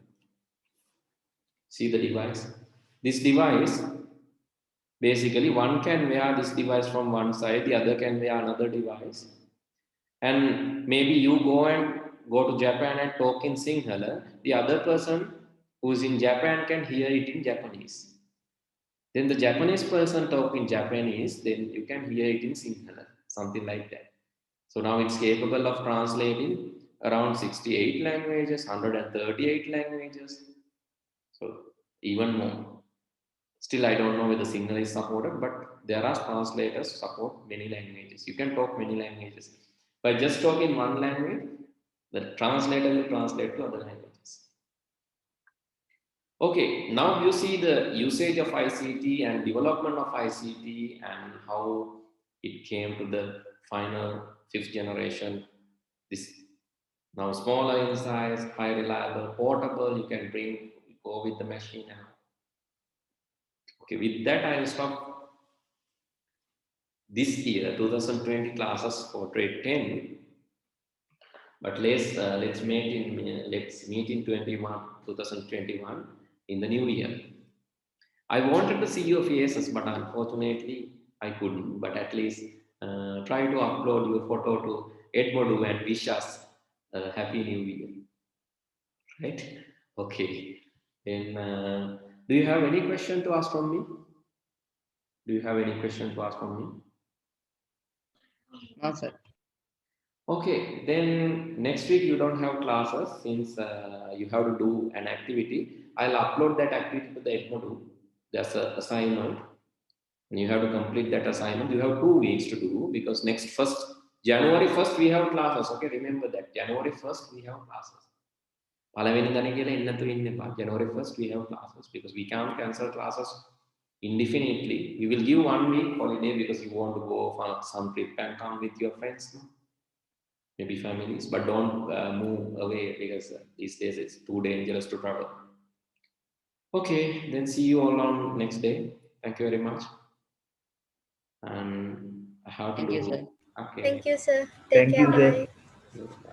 See the device. This device, basically one can wear this device from one side, the other can wear another device. And maybe you go to Japan and talk in Sinhala, the other person who is in Japan can hear it in Japanese. Then the Japanese person talk in Japanese, then you can hear it in Sinhala, something like that. So now it's capable of translating around 68 languages, 138 languages. So even more. Still, I don't know whether Sinhala is supported, but there are translators who support many languages. You can talk many languages. By just talking one language, the translator will translate to other languages. Okay, now you see the usage of ICT and development of ICT and how it came to the final 5th generation. This now smaller in size, high reliable, portable, you can go with the machine now. Okay, with that I will stop this year 2020 classes for grade 10. But let's meet in 2021 in the new year. I wanted to see your faces, but unfortunately I couldn't. But at least try to upload your photo to Edmodo and wish us a happy new year. Right? Okay. Then do you have any question to ask from me? Do you have any question to ask from me? No, sir. Okay, then next week you don't have classes since you have to do an activity. I'll upload that activity to the Edmodo. There's an assignment and you have to complete that assignment. You have 2 weeks to do because next 1st January 1st we have classes. Okay, remember that. January 1st we have classes. පළවෙනි දණි කියලා එන්න තු ඉන්න එපා. January 1st we have classes because we can't cancel classes indefinitely. We will give 1 week holiday because you want to go for some trip and come with your friends, no? Maybe families, but don't move away because these days it's too dangerous to travel. Okay, then see you all on next day. Thank you very much. And I have to Thank do. you, sir. Okay. Thank you, sir. Thank Take care. you, sir. Bye.